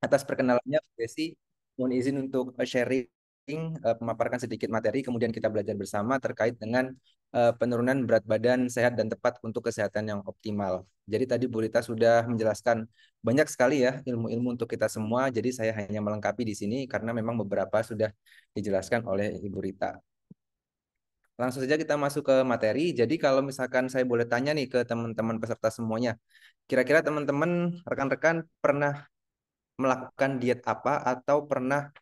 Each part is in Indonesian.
Atas perkenalannya, Desi, mohon izin untuk sharing, memaparkan sedikit materi, kemudian kita belajar bersama terkait dengan penurunan berat badan sehat dan tepat untuk kesehatan yang optimal. Jadi tadi Bu Rita sudah menjelaskan banyak sekali ya ilmu-ilmu untuk kita semua, jadi saya hanya melengkapi di sini karena memang beberapa sudah dijelaskan oleh Ibu Rita. Langsung saja kita masuk ke materi. Jadi kalau misalkan saya boleh tanya nih ke teman-teman peserta semuanya, kira-kira teman-teman, rekan-rekan pernah melakukan diet apa atau pernah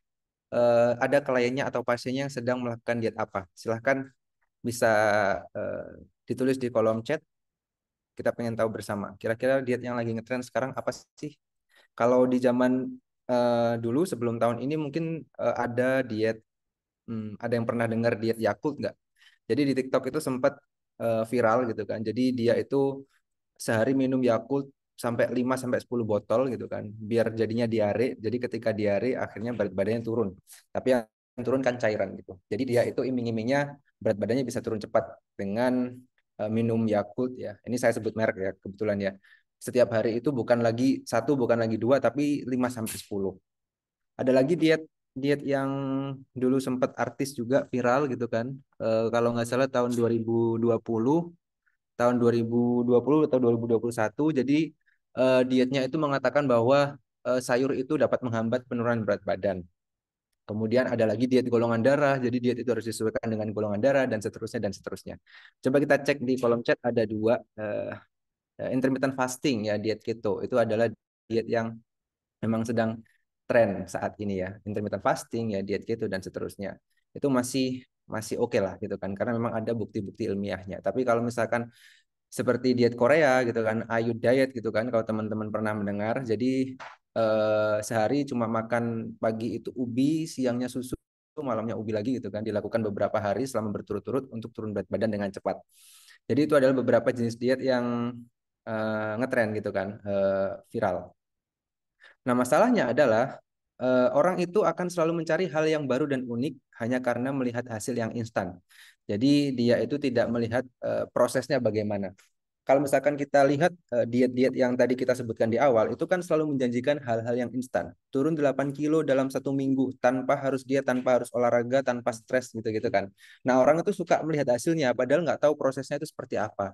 ada kliennya atau pasiennya yang sedang melakukan diet apa? Silahkan bisa eh, ditulis di kolom chat. Kita pengen tahu bersama. Kira-kira diet yang lagi ngetren sekarang apa sih? Kalau di zaman dulu sebelum tahun ini mungkin ada diet, ada yang pernah dengar diet Yakult nggak? Jadi di TikTok itu sempat viral gitu kan. Jadi dia itu sehari minum Yakult sampai 5 sampai 10 botol gitu kan biar jadinya diare. Jadi ketika diare akhirnya berat badannya turun. Tapi yang turun kan cairan gitu. Jadi dia itu iming-imingnya berat badannya bisa turun cepat dengan minum Yakult ya. Ini saya sebut merek ya kebetulan ya. Setiap hari itu bukan lagi satu, bukan lagi dua, tapi 5 sampai 10. Ada lagi diet diet yang dulu sempat artis juga viral gitu kan. Kalau nggak salah tahun 2020, tahun 2020 atau 2021. Jadi dietnya itu mengatakan bahwa sayur itu dapat menghambat penurunan berat badan. Kemudian ada lagi diet golongan darah. Jadi diet itu harus disesuaikan dengan golongan darah dan seterusnya dan seterusnya. Coba kita cek di kolom chat ada dua intermittent fasting ya, diet keto. Itu adalah diet yang memang sedang tren saat ini ya. Intermittent fasting ya, diet keto dan seterusnya. Itu masih masih oke lah gitu kan karena memang ada bukti-bukti ilmiahnya. Tapi kalau misalkan seperti diet Korea gitu kan, Ayu diet gitu kan, kalau teman-teman pernah mendengar. Jadi sehari cuma makan pagi itu ubi, siangnya susu, malamnya ubi lagi gitu kan, dilakukan beberapa hari selama berturut-turut untuk turun berat badan dengan cepat. Jadi itu adalah beberapa jenis diet yang ngetren gitu kan, viral. Nah, masalahnya adalah orang itu akan selalu mencari hal yang baru dan unik hanya karena melihat hasil yang instan. Jadi dia itu tidak melihat prosesnya bagaimana. Kalau misalkan kita lihat diet-diet yang tadi kita sebutkan di awal, itu kan selalu menjanjikan hal-hal yang instan. Turun 8 kilo dalam 1 minggu, tanpa harus diet, tanpa harus olahraga, tanpa stres gitu-gitu kan. Nah, orang itu suka melihat hasilnya, padahal nggak tahu prosesnya itu seperti apa.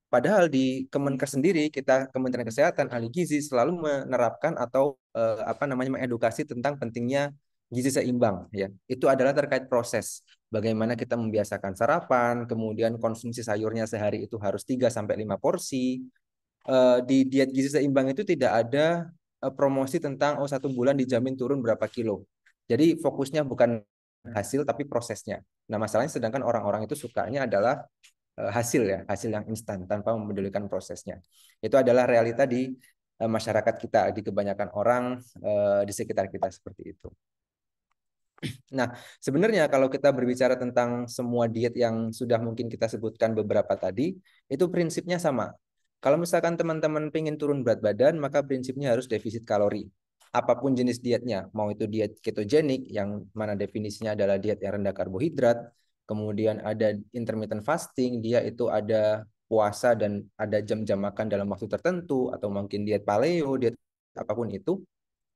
Padahal di Kemenkes sendiri, kita Kementerian Kesehatan, ahli gizi selalu menerapkan atau apa namanya mengedukasi tentang pentingnya gizi seimbang ya. Itu adalah terkait proses bagaimana kita membiasakan sarapan, kemudian konsumsi sayurnya sehari itu harus 3 sampai 5 porsi. Di diet gizi seimbang itu tidak ada promosi tentang 1 bulan dijamin turun berapa kilo. Jadi fokusnya bukan hasil tapi prosesnya. Nah, masalahnya sedangkan orang-orang itu sukanya adalah hasil ya, hasil yang instan tanpa memedulikan prosesnya. Itu adalah realita di masyarakat kita, di kebanyakan orang di sekitar kita seperti itu. Nah, sebenarnya kalau kita berbicara tentang semua diet yang sudah mungkin kita sebutkan beberapa tadi, itu prinsipnya sama. Kalau misalkan teman-teman pengen turun berat badan, maka prinsipnya harus defisit kalori. Apapun jenis dietnya, mau itu diet ketogenik, yang mana definisinya adalah diet yang rendah karbohidrat, kemudian ada intermittent fasting, dia itu ada puasa dan ada jam-jam makan dalam waktu tertentu, atau mungkin diet paleo, diet apapun itu.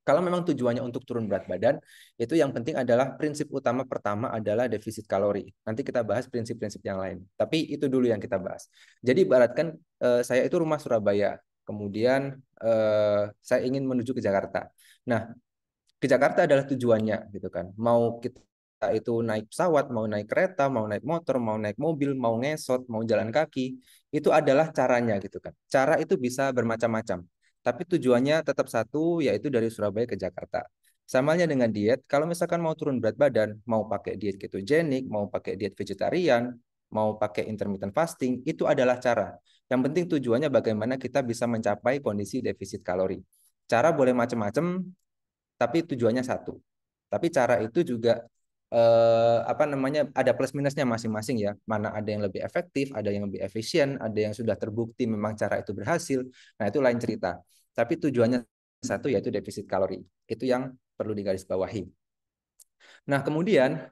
Kalau memang tujuannya untuk turun berat badan, itu yang penting adalah prinsip utama pertama adalah defisit kalori. Nanti kita bahas prinsip-prinsip yang lain. Tapi itu dulu yang kita bahas. Jadi ibaratkan saya itu rumah Surabaya, kemudian saya ingin menuju ke Jakarta. Nah, ke Jakarta adalah tujuannya gitu kan. Mau kita itu naik pesawat, mau naik kereta, mau naik motor, mau naik mobil, mau ngesot, mau jalan kaki, itu adalah caranya gitu kan. Cara itu bisa bermacam-macam. Tapi tujuannya tetap satu, yaitu dari Surabaya ke Jakarta. Samanya dengan diet, kalau misalkan mau turun berat badan, mau pakai diet ketogenik, mau pakai diet vegetarian, mau pakai intermittent fasting, itu adalah cara. Yang penting tujuannya bagaimana kita bisa mencapai kondisi defisit kalori. Cara boleh macam-macam, tapi tujuannya satu. Tapi cara itu juga apa namanya ada plus minusnya masing-masing ya. Mana ada yang lebih efektif, ada yang lebih efisien, ada yang sudah terbukti memang cara itu berhasil. Nah, itu lain cerita. Tapi tujuannya satu yaitu defisit kalori. Itu yang perlu digarisbawahi. Nah, kemudian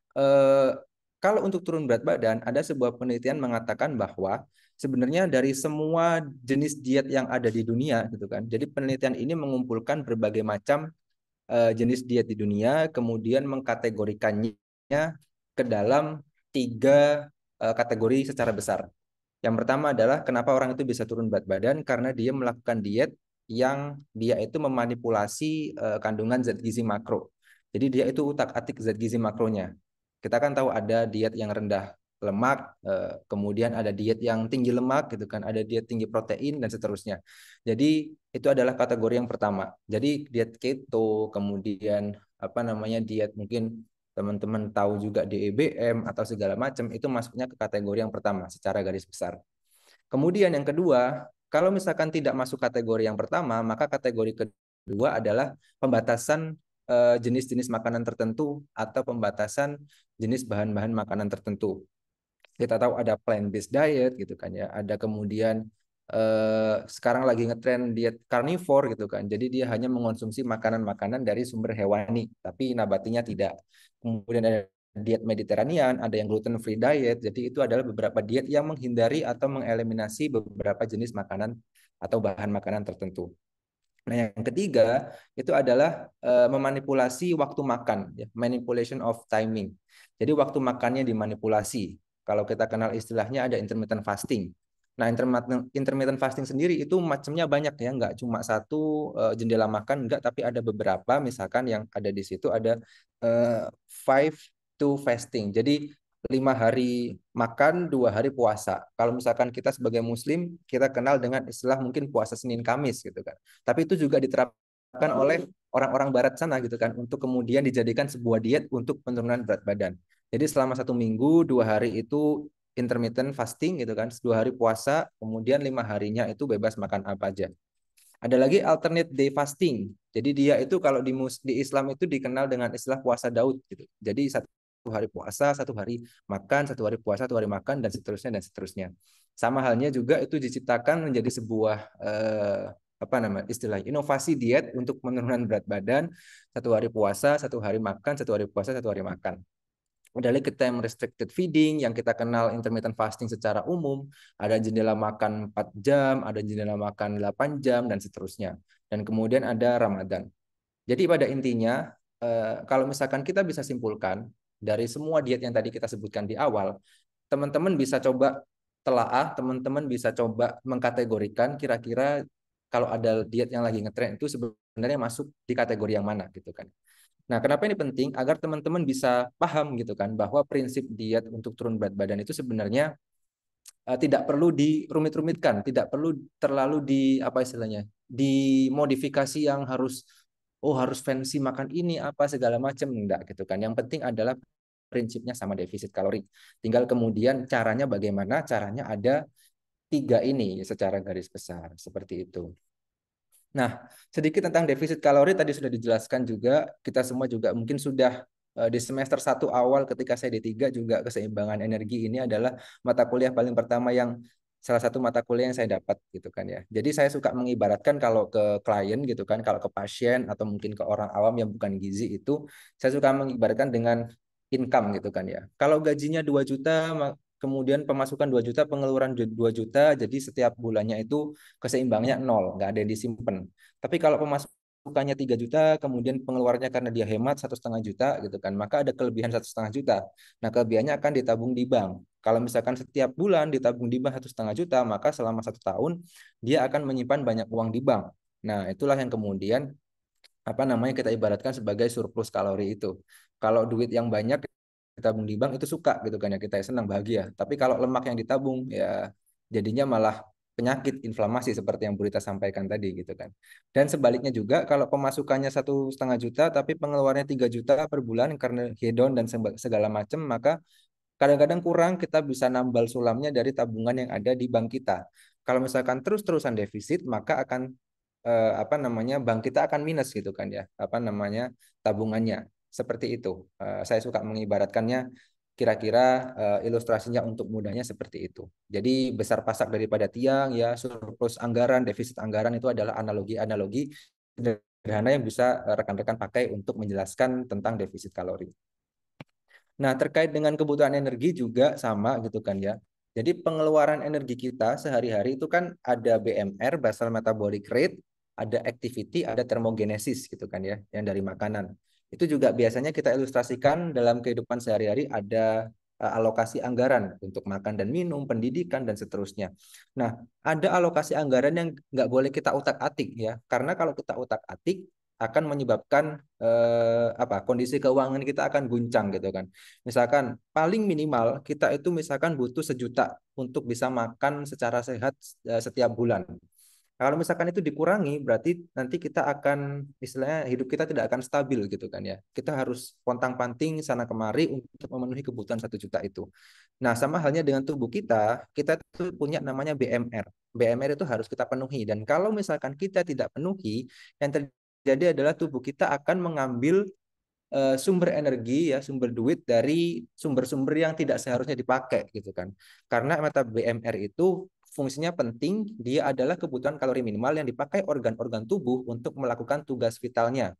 kalau untuk turun berat badan, ada sebuah penelitian mengatakan bahwa sebenarnya dari semua jenis diet yang ada di dunia gitu kan. Jadi penelitian ini mengumpulkan berbagai macam jenis diet di dunia, kemudian mengkategorikannya ke dalam 3 kategori secara besar. Yang pertama adalah kenapa orang itu bisa turun berat badan karena dia melakukan diet yang dia itu memanipulasi kandungan zat gizi makro. Jadi dia itu utak-atik zat gizi makronya. Kita kan tahu ada diet yang rendah lemak, kemudian ada diet yang tinggi lemak gitu kan, ada diet tinggi protein dan seterusnya. Jadi itu adalah kategori yang pertama. Jadi diet keto, kemudian apa namanya diet mungkin teman-teman tahu juga DEBM atau segala macam itu masuknya ke kategori yang pertama secara garis besar. Kemudian yang kedua, kalau misalkan tidak masuk kategori yang pertama, maka kategori kedua adalah pembatasan jenis-jenis makanan tertentu atau pembatasan jenis bahan-bahan makanan tertentu. Kita tahu ada plant-based diet gitu kan ya, ada kemudian sekarang lagi ngetren diet carnivore gitu kan. Jadi dia hanya mengonsumsi makanan-makanan dari sumber hewani, tapi nabatinya tidak. Kemudian ada diet Mediterranean, ada yang gluten free diet. Jadi itu adalah beberapa diet yang menghindari atau mengeliminasi beberapa jenis makanan atau bahan makanan tertentu. Nah, yang ketiga itu adalah memanipulasi waktu makan, ya, manipulation of timing. Jadi waktu makannya dimanipulasi. Kalau kita kenal istilahnya ada intermittent fasting. Nah, intermittent fasting sendiri itu macamnya banyak ya, nggak cuma satu jendela makan, nggak, tapi ada beberapa. Misalkan yang ada di situ ada 5 to fasting. Jadi 5 hari makan, 2 hari puasa. Kalau misalkan kita sebagai Muslim, kita kenal dengan istilah mungkin puasa Senin Kamis gitu kan. Tapi itu juga diterapkan oleh orang-orang Barat sana gitu kan, untuk kemudian dijadikan sebuah diet untuk penurunan berat badan. Jadi selama 1 minggu, 2 hari itu intermittent fasting gitu kan, 2 hari puasa, kemudian 5 harinya itu bebas makan apa aja. Ada lagi alternate day fasting. Jadi dia itu kalau di Islam itu dikenal dengan istilah puasa Daud gitu. Jadi 1 hari puasa, 1 hari makan, 1 hari puasa, 1 hari makan, dan seterusnya dan seterusnya. Sama halnya juga itu diciptakan menjadi sebuah apa namanya istilah inovasi diet untuk penurunan berat badan. 1 hari puasa, 1 hari makan, 1 hari puasa, 1 hari makan. Ada lagi time restricted feeding yang kita kenal intermittent fasting secara umum, ada jendela makan 4 jam, ada jendela makan 8 jam, dan seterusnya. Dan kemudian ada Ramadan. Jadi pada intinya, kalau misalkan kita bisa simpulkan dari semua diet yang tadi kita sebutkan di awal, teman-teman bisa coba telaah, teman-teman bisa coba mengkategorikan kira-kira kalau ada diet yang lagi ngetren itu sebenarnya masuk di kategori yang mana gitu kan. Nah, kenapa ini penting? Agar teman-teman bisa paham gitu kan, bahwa prinsip diet untuk turun berat badan itu sebenarnya tidak perlu dirumit-rumitkan, tidak perlu terlalu di apa istilahnya, dimodifikasi yang harus harus fancy makan ini apa segala macam, enggak gitu kan. Yang penting adalah prinsipnya sama defisit kalori. Tinggal kemudian caranya bagaimana? Caranya ada 3 ini secara garis besar seperti itu. Nah, sedikit tentang defisit kalori tadi sudah dijelaskan juga. Kita semua juga mungkin sudah di semester 1 awal ketika saya D3 juga keseimbangan energi ini adalah mata kuliah paling pertama yang salah satu mata kuliah yang saya dapat gitu kan ya. Jadi saya suka mengibaratkan kalau ke klien gitu kan, kalau ke pasien atau mungkin ke orang awam yang bukan gizi itu, saya suka mengibaratkan dengan income gitu kan ya. Kalau gajinya 2 juta, kemudian pemasukan 2 juta, pengeluaran 2 juta, jadi setiap bulannya itu keseimbangnya nol, nggak ada yang disimpan. Tapi kalau pemasukannya 3 juta, kemudian pengeluarannya karena dia hemat 1,5 juta gitu kan, maka ada kelebihan 1,5 juta. Nah, kelebihannya akan ditabung di bank. Kalau misalkan setiap bulan ditabung di bank 1,5 juta, maka selama 1 tahun dia akan menyimpan banyak uang di bank. Nah, itulah yang kemudian apa namanya kita ibaratkan sebagai surplus kalori itu. Kalau duit yang banyak ditabung di bank itu suka gitu kan ya, kita senang bahagia. Tapi kalau lemak yang ditabung ya jadinya malah penyakit inflamasi seperti yang Burita sampaikan tadi gitu kan. Dan sebaliknya juga kalau pemasukannya 1,5 juta tapi pengeluarannya 3 juta per bulan karena hedon dan segala macam, maka kadang-kadang kurang, kita bisa nambal sulamnya dari tabungan yang ada di bank kita. Kalau misalkan terus-terusan defisit, maka akan apa namanya bank kita akan minus gitu kan ya, apa namanya tabungannya. Seperti itu. Saya suka mengibaratkannya kira-kira ilustrasinya untuk mudahnya seperti itu. Jadi besar pasak daripada tiang ya, surplus anggaran, defisit anggaran itu adalah analogi-analogi sederhana yang bisa rekan-rekan pakai untuk menjelaskan tentang defisit kalori. Nah, terkait dengan kebutuhan energi juga sama gitu kan ya. Jadi pengeluaran energi kita sehari-hari itu kan ada BMR, basal metabolic rate, ada activity, ada thermogenesis gitu kan ya, yang dari makanan. Itu juga biasanya kita ilustrasikan dalam kehidupan sehari-hari, ada alokasi anggaran untuk makan dan minum, pendidikan dan seterusnya. Nah, ada alokasi anggaran yang nggak boleh kita utak-atik ya, karena kalau kita utak-atik akan menyebabkan kondisi keuangan kita akan guncang gitu kan. Misalkan paling minimal kita itu misalkan butuh 1 juta untuk bisa makan secara sehat setiap bulan. Kalau misalkan itu dikurangi, berarti nanti kita akan, istilahnya hidup kita tidak akan stabil gitu kan ya. Kita harus pontang-panting sana kemari untuk memenuhi kebutuhan 1 juta itu. Nah, sama halnya dengan tubuh kita, kita tuh punya namanya BMR. BMR itu harus kita penuhi. Dan kalau misalkan kita tidak penuhi, yang terjadi adalah tubuh kita akan mengambil sumber energi ya, sumber duit dari sumber-sumber yang tidak seharusnya dipakai gitu kan. Karena mata BMR itu fungsinya penting, dia adalah kebutuhan kalori minimal yang dipakai organ-organ tubuh untuk melakukan tugas vitalnya.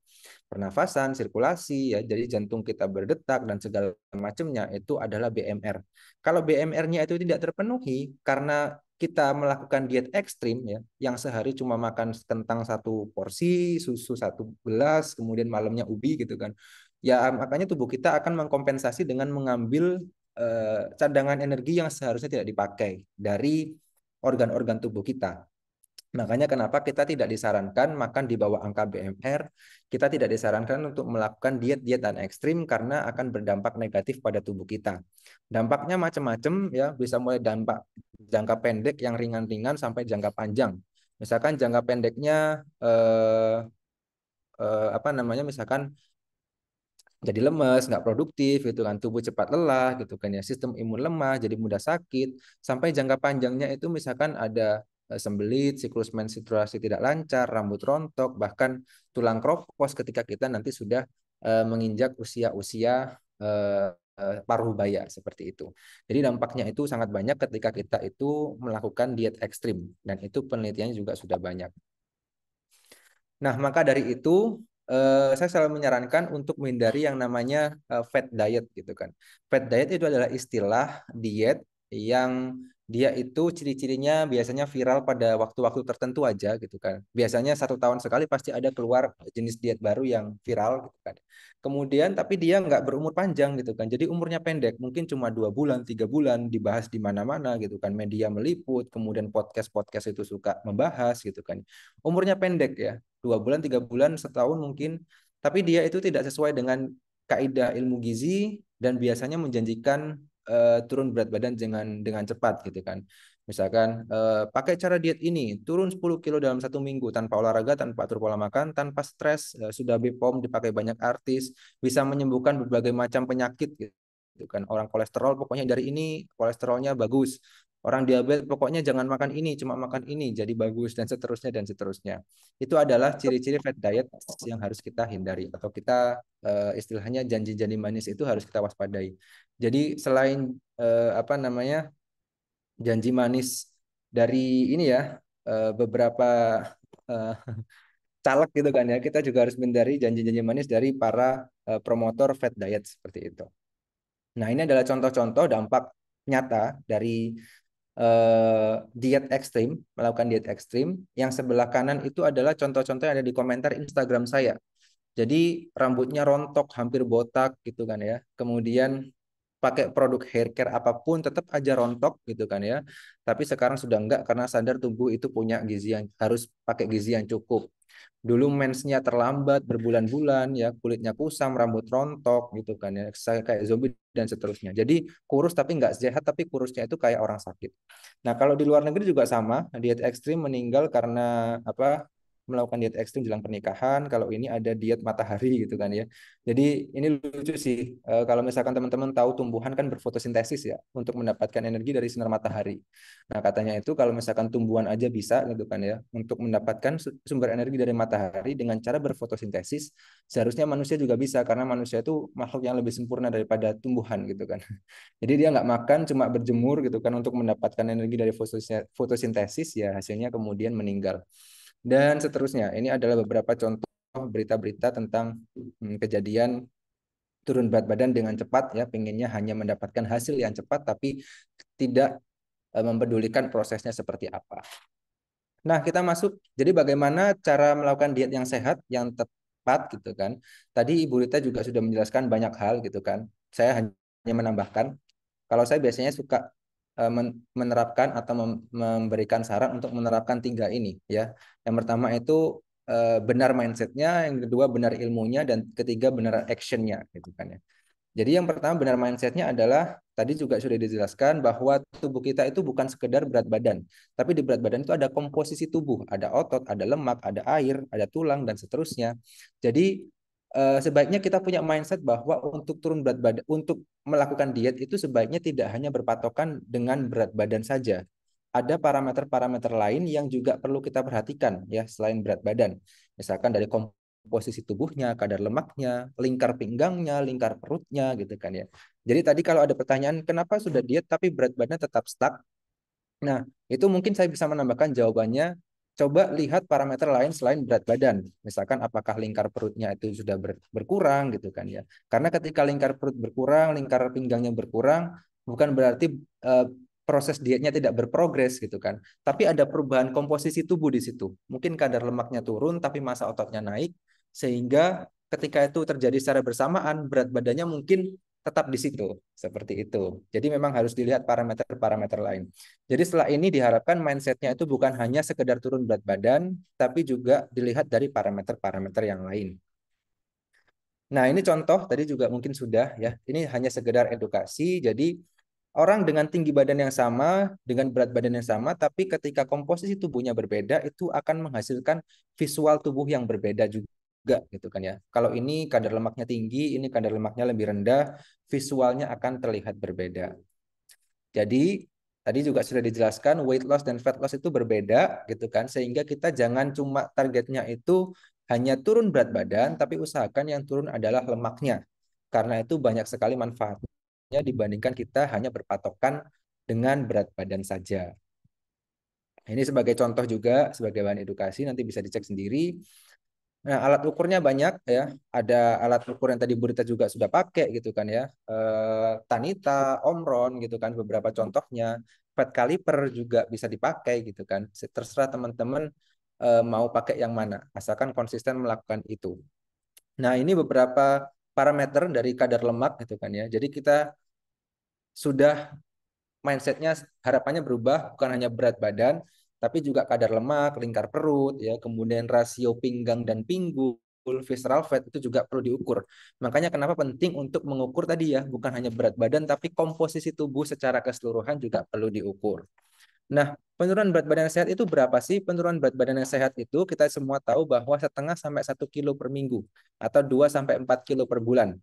Pernafasan, sirkulasi ya, jadi jantung kita berdetak dan segala macamnya itu adalah BMR. Kalau BMR-nya itu tidak terpenuhi karena kita melakukan diet ekstrim ya, yang sehari cuma makan kentang 1 porsi, susu 1 gelas, kemudian malamnya ubi gitu kan. Ya makanya tubuh kita akan mengkompensasi dengan mengambil cadangan energi yang seharusnya tidak dipakai dari organ-organ tubuh kita. Makanya kenapa kita tidak disarankan makan di bawah angka BMR, kita tidak disarankan untuk melakukan diet-diet dan ekstrim karena akan berdampak negatif pada tubuh kita. Dampaknya macam-macam ya, bisa mulai dampak jangka pendek yang ringan-ringan sampai jangka panjang. Misalkan jangka pendeknya misalkan jadi lemes, nggak produktif gitu kan, tubuh cepat lelah gitu kan ya, sistem imun lemah, jadi mudah sakit, sampai jangka panjangnya itu misalkan ada sembelit, siklus menstruasi tidak lancar, rambut rontok, bahkan tulang kropos ketika kita nanti sudah menginjak usia-usia paruh baya seperti itu. Jadi dampaknya itu sangat banyak ketika kita itu melakukan diet ekstrim dan itu penelitiannya juga sudah banyak. Nah, maka dari itu saya selalu menyarankan untuk menghindari yang namanya fat diet gitu kan. Fat diet itu adalah istilah diet yang dia itu ciri-cirinya biasanya viral pada waktu-waktu tertentu aja gitu kan. Biasanya 1 tahun sekali pasti ada keluar jenis diet baru yang viral gitu kan. Kemudian tapi dia nggak berumur panjang gitu kan. Jadi umurnya pendek, mungkin cuma 2 bulan, 3 bulan, dibahas di mana-mana gitu kan. Media meliput, kemudian podcast-podcast itu suka membahas gitu kan. Umurnya pendek ya, 2 bulan, 3 bulan, setahun mungkin. Tapi dia itu tidak sesuai dengan kaidah ilmu gizi dan biasanya menjanjikan turun berat badan dengan cepat gitu kan. Misalkan pakai cara diet ini, turun 10 kilo dalam 1 minggu tanpa olahraga, tanpa atur pola makan, tanpa stres, sudah BPOM dipakai banyak artis, bisa menyembuhkan berbagai macam penyakit gitu kan. Orang kolesterol pokoknya dari ini kolesterolnya bagus. Orang diabetes pokoknya jangan makan ini, cuma makan ini jadi bagus dan seterusnya dan seterusnya. Itu adalah ciri-ciri fat diet yang harus kita hindari atau kita istilahnya janji-janji manis itu harus kita waspadai. Jadi selain janji manis dari ini ya beberapa eh, caleg gitu kan ya, kita juga harus menghindari janji-janji manis dari para promotor fat diet seperti itu. Nah, ini adalah contoh-contoh dampak nyata dari diet ekstrim, melakukan diet ekstrim. Yang sebelah kanan itu adalah contoh-contoh yang ada di komentar Instagram saya. Jadi rambutnya rontok, hampir botak gitu kan ya. Kemudian pakai produk hair care apapun tetap aja rontok gitu kan ya. Tapi sekarang sudah enggak karena sadar tubuh itu punya gizi yang harus pakai gizi yang cukup. Dulu mensnya terlambat berbulan-bulan ya, kulitnya kusam, rambut rontok gitu kan ya, saya kayak zombie dan seterusnya. Jadi kurus tapi nggak sehat, tapi kurusnya itu kayak orang sakit. Nah, kalau di luar negeri juga sama, diet ekstrim meninggal karena apa? Melakukan diet ekstrim jelang pernikahan. Kalau ini ada diet matahari gitu kan ya. Jadi ini lucu sih. Kalau misalkan teman-teman tahu tumbuhan kan berfotosintesis ya untuk mendapatkan energi dari sinar matahari. Nah, katanya itu kalau misalkan tumbuhan aja bisa gitu kan ya untuk mendapatkan sumber energi dari matahari dengan cara berfotosintesis, seharusnya manusia juga bisa karena manusia itu makhluk yang lebih sempurna daripada tumbuhan gitu kan. Jadi dia nggak makan, cuma berjemur gitu kan untuk mendapatkan energi dari fotosintesis ya hasilnya kemudian meninggal. Dan seterusnya. Ini adalah beberapa contoh berita-berita tentang kejadian turun berat badan dengan cepat ya, pengennya hanya mendapatkan hasil yang cepat tapi tidak mempedulikan prosesnya seperti apa. Nah, kita masuk. Jadi bagaimana cara melakukan diet yang sehat, yang tepat gitu kan. Tadi Ibu Rita juga sudah menjelaskan banyak hal gitu kan. Saya hanya menambahkan, kalau saya biasanya suka menerapkan atau memberikan saran untuk menerapkan tiga ini ya. Yang pertama itu benar mindsetnya, yang kedua benar ilmunya, dan ketiga benar actionnya gitu kan ya. Jadi yang pertama benar mindsetnya adalah tadi juga sudah dijelaskan bahwa tubuh kita itu bukan sekedar berat badan, tapi di berat badan itu ada komposisi tubuh, ada otot, ada lemak, ada air, ada tulang dan seterusnya. Jadi sebaiknya kita punya mindset bahwa untuk turun berat badan, untuk melakukan diet itu sebaiknya tidak hanya berpatokan dengan berat badan saja. Ada parameter-parameter lain yang juga perlu kita perhatikan ya selain berat badan. Misalkan dari posisi tubuhnya, kadar lemaknya, lingkar pinggangnya, lingkar perutnya gitu kan ya. Jadi tadi kalau ada pertanyaan kenapa sudah diet tapi berat badan tetap stuck? Nah, itu mungkin saya bisa menambahkan jawabannya. Coba lihat parameter lain selain berat badan. Misalkan apakah lingkar perutnya itu sudah berkurang gitu kan ya. Karena ketika lingkar perut berkurang, lingkar pinggangnya berkurang, bukan berarti eh, proses dietnya tidak berprogres gitu kan. Tapi ada perubahan komposisi tubuh di situ. Mungkin kadar lemaknya turun tapi massa ototnya naik sehingga ketika itu terjadi secara bersamaan berat badannya mungkin tetap di situ seperti itu. Jadi memang harus dilihat parameter-parameter lain. Jadi setelah ini diharapkan mindsetnya itu bukan hanya sekedar turun berat badan, tapi juga dilihat dari parameter-parameter yang lain. Nah, ini contoh tadi juga mungkin sudah ya. Ini hanya sekedar edukasi. Jadi orang dengan tinggi badan yang sama, dengan berat badan yang sama, tapi ketika komposisi tubuhnya berbeda, itu akan menghasilkan visual tubuh yang berbeda juga gitu kan ya. Kalau ini kadar lemaknya tinggi, ini kadar lemaknya lebih rendah, visualnya akan terlihat berbeda. Jadi tadi juga sudah dijelaskan weight loss dan fat loss itu berbeda gitu kan sehingga kita jangan cuma targetnya itu hanya turun berat badan tapi usahakan yang turun adalah lemaknya. Karena itu banyak sekali manfaatnya dibandingkan kita hanya berpatokan dengan berat badan saja. Ini sebagai contoh juga sebagai bahan edukasi nanti bisa dicek sendiri. Nah, alat ukurnya banyak ya. Ada alat ukur yang tadi Burita juga sudah pakai gitu kan ya. Tanita, Omron gitu kan beberapa contohnya. Fat caliper juga bisa dipakai gitu kan. Terserah teman-teman mau pakai yang mana, asalkan konsisten melakukan itu. Nah, ini beberapa parameter dari kadar lemak gitu kan ya. Jadi kita sudah mindsetnya harapannya berubah bukan hanya berat badan tapi juga kadar lemak, lingkar perut ya, kemudian rasio pinggang dan pinggul, visceral fat itu juga perlu diukur. Makanya kenapa penting untuk mengukur tadi ya, bukan hanya berat badan tapi komposisi tubuh secara keseluruhan juga perlu diukur. Nah, penurunan berat badan yang sehat itu berapa sih? Penurunan berat badan yang sehat itu kita semua tahu bahwa setengah sampai 1 kilo per minggu atau 2 sampai 4 kilo per bulan.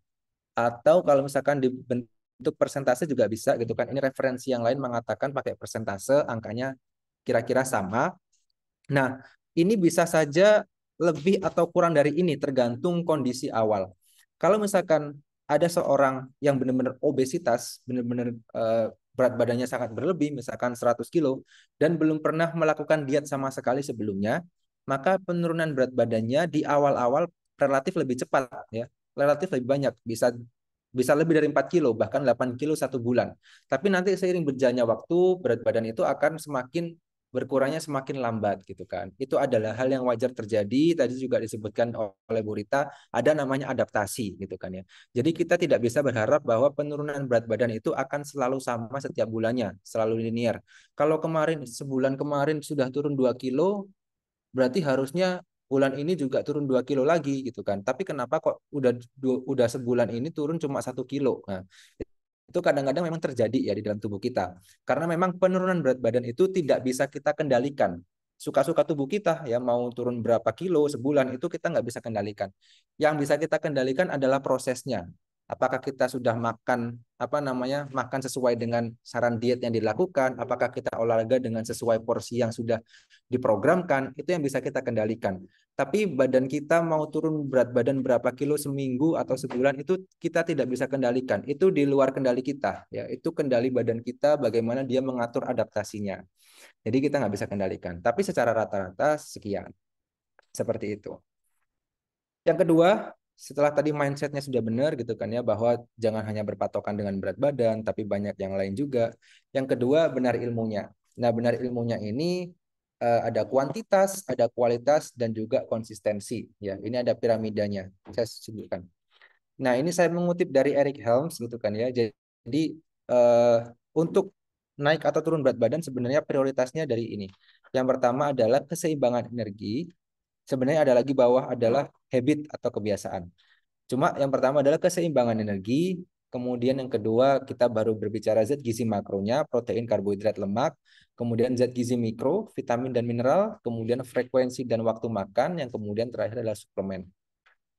Atau kalau misalkan dibentuk persentase juga bisa gitu kan. Ini referensi yang lain mengatakan pakai persentase, angkanya kira-kira sama. Nah, ini bisa saja lebih atau kurang dari ini tergantung kondisi awal. Kalau misalkan ada seorang yang benar-benar obesitas, benar-benar berat badannya sangat berlebih, misalkan 100 kilo, dan belum pernah melakukan diet sama sekali sebelumnya, maka penurunan berat badannya di awal-awal relatif lebih cepat ya, relatif lebih banyak, bisa bisa lebih dari 4 kilo, bahkan 8 kilo 1 bulan. Tapi nanti seiring berjalannya waktu, berat badan itu akan semakin berkurangnya semakin lambat gitu kan. Itu adalah hal yang wajar terjadi. Tadi juga disebutkan oleh Bu Rita, ada namanya adaptasi gitu kan ya. Jadi kita tidak bisa berharap bahwa penurunan berat badan itu akan selalu sama setiap bulannya, selalu linear. Kalau kemarin sebulan kemarin sudah turun 2 kilo, berarti harusnya bulan ini juga turun 2 kilo lagi gitu kan. Tapi kenapa kok udah sebulan ini turun cuma 1 kilo? Nah, itu kadang-kadang memang terjadi ya di dalam tubuh kita. Karena memang penurunan berat badan itu tidak bisa kita kendalikan. Suka-suka tubuh kita ya mau turun berapa kilo sebulan itu kita nggak bisa kendalikan. Yang bisa kita kendalikan adalah prosesnya. Apakah kita sudah makan makan sesuai dengan saran diet yang dilakukan? Apakah kita olahraga dengan sesuai porsi yang sudah diprogramkan? Itu yang bisa kita kendalikan. Tapi badan kita mau turun berat badan berapa kilo seminggu atau sebulan itu kita tidak bisa kendalikan. Itu di luar kendali kita, ya. Itu kendali badan kita bagaimana dia mengatur adaptasinya. Jadi kita nggak bisa kendalikan. Tapi secara rata-rata sekian. Seperti itu. Yang kedua, setelah tadi mindsetnya sudah benar gitu kan ya, bahwa jangan hanya berpatokan dengan berat badan, tapi banyak yang lain juga. Yang kedua, benar ilmunya. Nah, benar ilmunya ini ada kuantitas, ada kualitas, dan juga konsistensi. Ya, ini ada piramidanya. Saya sebutkan. Nah, ini saya mengutip dari Eric Helms gitu kan ya. Jadi eh, untuk naik atau turun berat badan sebenarnya prioritasnya dari ini. Yang pertama adalah keseimbangan energi. Sebenarnya ada lagi bawah adalah habit atau kebiasaan. Cuma yang pertama adalah keseimbangan energi, kemudian yang kedua kita baru berbicara zat gizi makronya, protein, karbohidrat, lemak, kemudian zat gizi mikro, vitamin dan mineral, kemudian frekuensi dan waktu makan, yang kemudian terakhir adalah suplemen.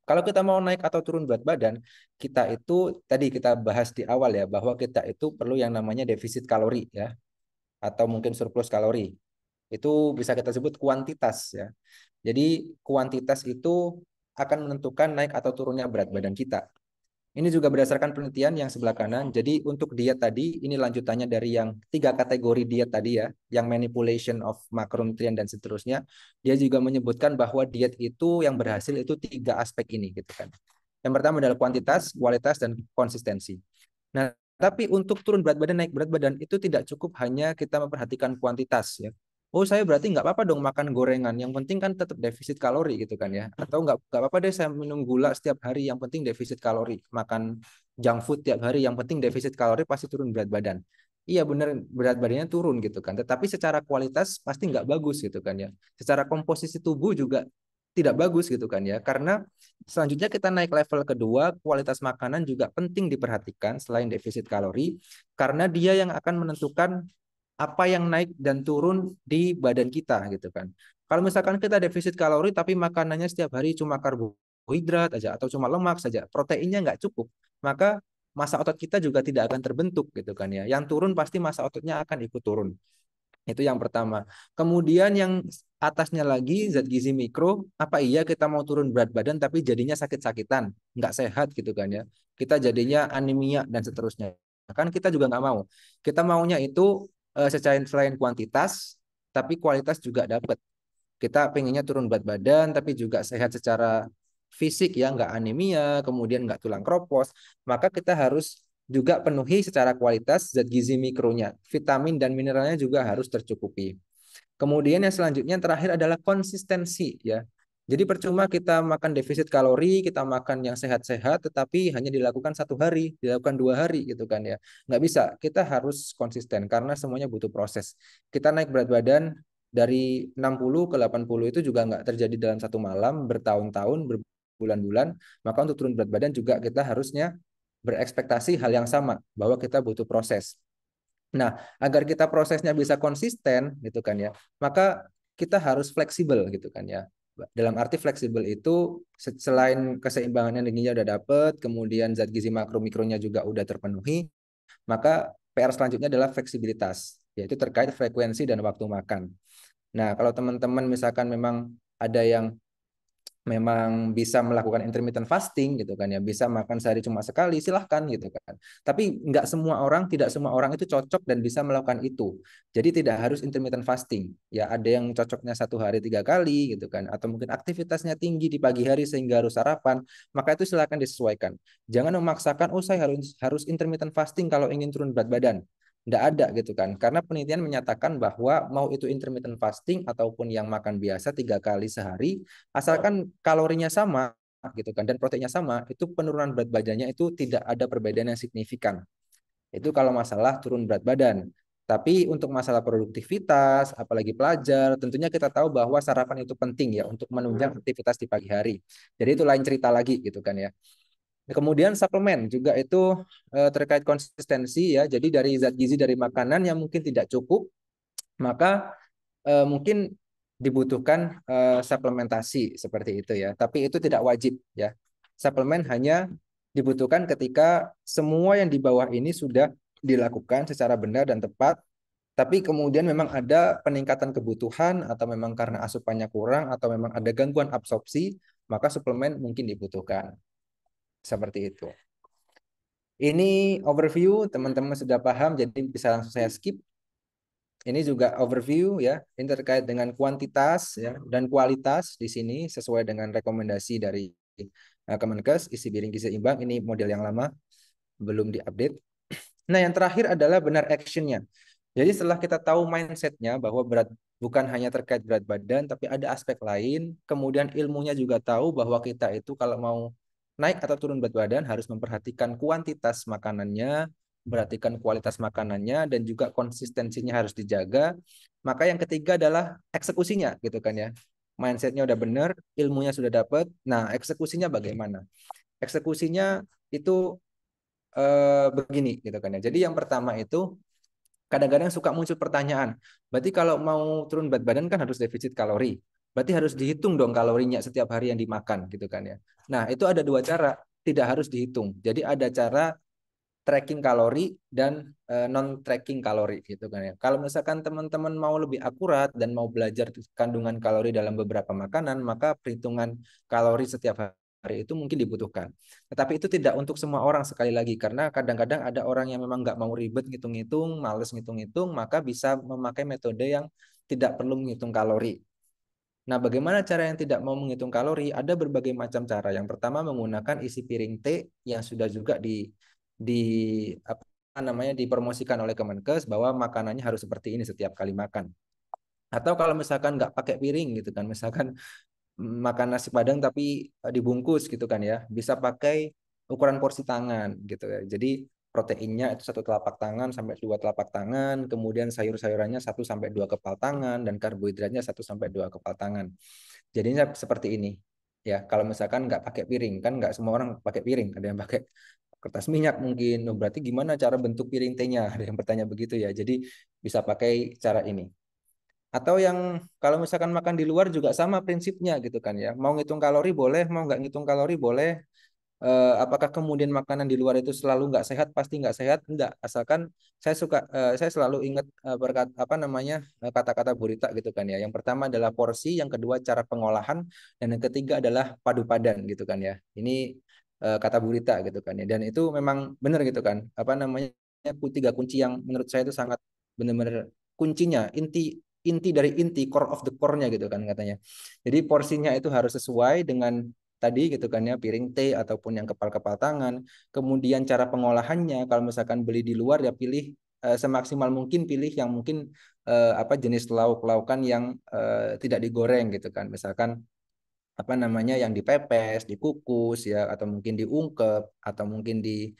Kalau kita mau naik atau turun berat badan, kita itu tadi kita bahas di awal ya bahwa kita itu perlu yang namanya defisit kalori ya atau mungkin surplus kalori. Itu bisa kita sebut kuantitas ya. Jadi kuantitas itu akan menentukan naik atau turunnya berat badan kita. Ini juga berdasarkan penelitian yang sebelah kanan. Jadi untuk diet tadi, ini lanjutannya dari yang 3 kategori diet tadi ya, yang manipulation of makronutrien dan seterusnya. Dia juga menyebutkan bahwa diet itu yang berhasil itu 3 aspek ini gitu kan. Yang pertama adalah kuantitas, kualitas, dan konsistensi. Nah, tapi untuk turun berat badan, naik berat badan itu tidak cukup hanya kita memperhatikan kuantitas ya. Oh, saya berarti nggak apa-apa dong makan gorengan. Yang penting kan tetap defisit kalori gitu kan ya. Atau nggak apa-apa deh saya minum gula setiap hari. Yang penting defisit kalori. Makan junk food tiap hari. Yang penting defisit kalori pasti turun berat badan. Iya benar berat badannya turun gitu kan. Tetapi secara kualitas pasti nggak bagus gitu kan ya. Secara komposisi tubuh juga tidak bagus gitu kan ya. Karena selanjutnya kita naik level kedua, kualitas makanan juga penting diperhatikan selain defisit kalori, karena dia yang akan menentukan apa yang naik dan turun di badan kita gitu kan. Kalau misalkan kita defisit kalori tapi makanannya setiap hari cuma karbohidrat aja atau cuma lemak saja, proteinnya nggak cukup, maka massa otot kita juga tidak akan terbentuk gitu kan ya. Yang turun pasti massa ototnya akan ikut turun. Itu yang pertama. Kemudian yang atasnya lagi zat gizi mikro, apa iya kita mau turun berat badan tapi jadinya sakit-sakitan, nggak sehat gitu kan ya. Kita jadinya anemia dan seterusnya. Kan kita juga nggak mau. Kita maunya itu selain kuantitas, tapi kualitas juga dapat. Kita pengennya turun berat badan tapi juga sehat secara fisik ya, nggak anemia, kemudian nggak tulang kropos. Maka kita harus juga penuhi secara kualitas zat gizi mikronya. Vitamin dan mineralnya juga harus tercukupi. Kemudian yang selanjutnya yang terakhir adalah konsistensi ya. Jadi percuma kita makan defisit kalori, kita makan yang sehat-sehat, tetapi hanya dilakukan 1 hari, dilakukan 2 hari gitu kan ya. Nggak bisa, kita harus konsisten karena semuanya butuh proses. Kita naik berat badan dari 60 ke 80 itu juga nggak terjadi dalam 1 malam, bertahun-tahun, berbulan-bulan. Maka untuk turun berat badan juga kita harusnya berekspektasi hal yang sama, bahwa kita butuh proses. Nah, agar kita prosesnya bisa konsisten gitu kan ya, maka kita harus fleksibel gitu kan ya. Dalam arti fleksibel itu selain keseimbangan energinya udah dapet, kemudian zat gizi makro mikronya juga udah terpenuhi, maka PR selanjutnya adalah fleksibilitas, yaitu terkait frekuensi dan waktu makan. Nah, kalau teman-teman misalkan memang ada yang memang bisa melakukan intermittent fasting gitu kan ya, bisa makan sehari cuma sekali, silahkan gitu kan. Tapi nggak semua orang, tidak semua orang itu cocok dan bisa melakukan itu. Jadi tidak harus intermittent fasting. Ya ada yang cocoknya 1 hari 3 kali gitu kan, atau mungkin aktivitasnya tinggi di pagi hari sehingga harus sarapan, maka itu silahkan disesuaikan. Jangan memaksakan, oh saya harus harus intermittent fasting kalau ingin turun berat badan. Nggak ada gitu kan. Karena penelitian menyatakan bahwa mau itu intermittent fasting ataupun yang makan biasa 3 kali sehari, asalkan kalorinya sama gitu kan dan proteinnya sama, itu penurunan berat badannya itu tidak ada perbedaan yang signifikan. Itu kalau masalah turun berat badan. Tapi untuk masalah produktivitas, apalagi pelajar, tentunya kita tahu bahwa sarapan itu penting ya untuk menunjang aktivitas di pagi hari. Jadi itu lain cerita lagi gitu kan ya. Kemudian suplemen juga itu terkait konsistensi ya. Jadi dari zat gizi dari makanan yang mungkin tidak cukup, maka mungkin dibutuhkan suplementasi seperti itu ya. Tapi itu tidak wajib ya. Suplemen hanya dibutuhkan ketika semua yang di bawah ini sudah dilakukan secara benar dan tepat. Tapi kemudian memang ada peningkatan kebutuhan atau memang karena asupannya kurang atau memang ada gangguan absorpsi, maka suplemen mungkin dibutuhkan. Seperti itu. Ini overview, teman-teman sudah paham, jadi bisa langsung saya skip. Ini juga overview ya, ini terkait dengan kuantitas ya dan kualitas di sini sesuai dengan rekomendasi dari Kemenkes, isi piring gizi seimbang. Ini model yang lama, belum diupdate. Nah, yang terakhir adalah benar actionnya. Jadi setelah kita tahu mindsetnya bahwa berat bukan hanya terkait berat badan, tapi ada aspek lain. Kemudian ilmunya juga tahu bahwa kita itu kalau mau naik atau turun berat badan harus memperhatikan kuantitas makanannya, memperhatikan kualitas makanannya, dan juga konsistensinya harus dijaga. Maka yang ketiga adalah eksekusinya, gitu kan ya. Mindsetnya udah benar, ilmunya sudah dapat. Nah, eksekusinya bagaimana? Eksekusinya itu begini, gitu kan ya. Jadi yang pertama itu kadang-kadang suka muncul pertanyaan, berarti kalau mau turun berat badan kan harus defisit kalori. Berarti harus dihitung dong kalorinya setiap hari yang dimakan gitu kan ya. Nah, itu ada dua cara, tidak harus dihitung. Jadi ada cara tracking kalori dan non tracking kalori gitu kan ya. Kalau misalkan teman-teman mau lebih akurat dan mau belajar kandungan kalori dalam beberapa makanan, maka perhitungan kalori setiap hari itu mungkin dibutuhkan. Tetapi itu tidak untuk semua orang sekali lagi karena kadang-kadang ada orang yang memang nggak mau ribet ngitung-ngitung, males ngitung-ngitung, maka bisa memakai metode yang tidak perlu menghitung kalori. Nah, bagaimana cara yang tidak mau menghitung kalori? Ada berbagai macam cara. Yang pertama menggunakan isi piring T yang sudah juga di apa namanya dipromosikan oleh Kemenkes bahwa makanannya harus seperti ini setiap kali makan. Atau kalau misalkan nggak pakai piring gitu kan, misalkan makan nasi Padang tapi dibungkus gitu kan ya, bisa pakai ukuran porsi tangan gitu ya. Jadi proteinnya itu satu telapak tangan sampai dua telapak tangan, kemudian sayur-sayurannya satu sampai dua kepal tangan dan karbohidratnya satu sampai dua kepal tangan. Jadinya seperti ini. Ya, kalau misalkan nggak pakai piring, kan nggak semua orang pakai piring, ada yang pakai kertas minyak mungkin. Oh, berarti gimana cara bentuk piring T-nya? Ada yang bertanya begitu ya. Jadi bisa pakai cara ini. Atau yang kalau misalkan makan di luar juga sama prinsipnya gitu kan ya. Mau ngitung kalori boleh, mau nggak ngitung kalori boleh. Apakah kemudian makanan di luar itu selalu nggak sehat? Pasti nggak sehat. Enggak. Asalkan saya selalu ingat apa namanya kata-kata Burita gitu kan ya. Yang pertama adalah porsi, yang kedua cara pengolahan, dan yang ketiga adalah padu padan gitu kan ya. Ini kata Burita gitu kan ya. Dan itu memang benar gitu kan. Apa namanya tiga kunci yang menurut saya itu sangat benar-benar kuncinya, inti inti dari inti, core of the core-nya gitu kan katanya. Jadi porsinya itu harus sesuai dengan tadi gitu kan ya, piring T ataupun yang kepal-kepal tangan. Kemudian cara pengolahannya kalau misalkan beli di luar ya pilih semaksimal mungkin pilih yang mungkin apa jenis lauk-laukan yang tidak digoreng gitu kan. Misalkan apa namanya yang dipepes, dikukus ya atau mungkin diungkep atau mungkin di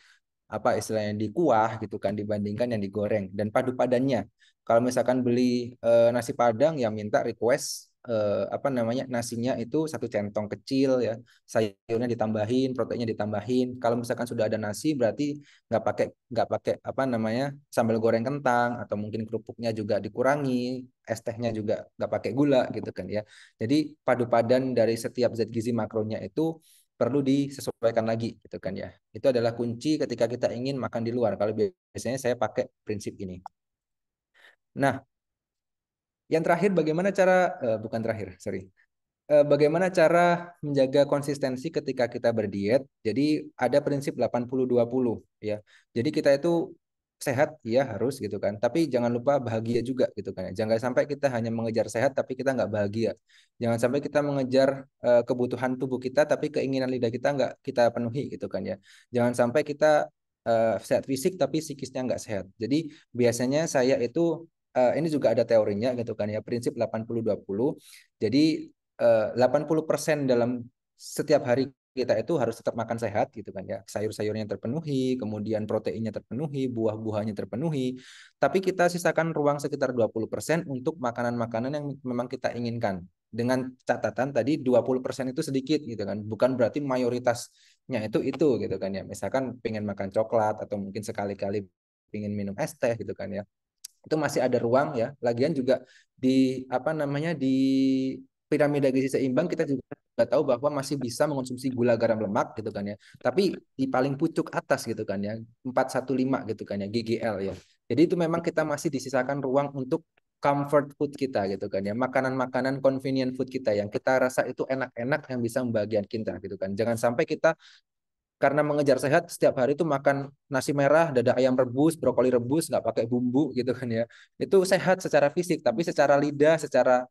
apa istilahnya di kuah gitu kan dibandingkan yang digoreng dan padu padannya. Kalau misalkan beli nasi Padang ya minta request apa namanya nasinya itu satu centong kecil ya, sayurnya ditambahin, proteinnya ditambahin. Kalau misalkan sudah ada nasi berarti nggak pakai apa namanya sambal goreng kentang atau mungkin kerupuknya juga dikurangi, es tehnya juga nggak pakai gula gitu kan ya. Jadi padu padan dari setiap zat gizi makronya itu perlu disesuaikan lagi gitu kan ya. Itu adalah kunci ketika kita ingin makan di luar. Kalau biasanya saya pakai prinsip ini. Nah, yang terakhir bagaimana cara bukan terakhir, sorry. Bagaimana cara menjaga konsistensi ketika kita berdiet? Jadi ada prinsip 80-20 ya. Jadi kita itu sehat ya harus gitu kan. Tapi jangan lupa bahagia juga gitu kan ya. Jangan sampai kita hanya mengejar sehat tapi kita nggak bahagia. Jangan sampai kita mengejar kebutuhan tubuh kita tapi keinginan lidah kita nggak kita penuhi gitu kan ya. Jangan sampai kita sehat fisik tapi psikisnya nggak sehat. Jadi biasanya saya itu ini juga ada teorinya gitu kan ya. Prinsip 80-20. Jadi 80% dalam setiap hari kita itu harus tetap makan sehat gitu kan ya. Sayur-sayurnya terpenuhi, kemudian proteinnya terpenuhi, buah-buahnya terpenuhi. Tapi kita sisakan ruang sekitar 20% untuk makanan-makanan yang memang kita inginkan. Dengan catatan tadi 20% itu sedikit gitu kan. Bukan berarti mayoritasnya itu gitu kan ya. Misalkan pengen makan coklat atau mungkin sekali-kali pengen minum es teh gitu kan ya, itu masih ada ruang ya. Lagian juga di apa namanya di piramida gizi seimbang kita juga tahu bahwa masih bisa mengonsumsi gula garam lemak gitu kan ya. Tapi di paling pucuk atas gitu kan ya, 415 gitu kan ya, GGL ya. Jadi itu memang kita masih disisakan ruang untuk comfort food kita gitu kan ya. Makanan-makanan convenient food kita yang kita rasa itu enak-enak yang bisa membahagiakan kita gitu kan. Jangan sampai kita karena mengejar sehat setiap hari itu makan nasi merah, dada ayam rebus, brokoli rebus, nggak pakai bumbu gitu kan ya. Itu sehat secara fisik, tapi secara lidah, secara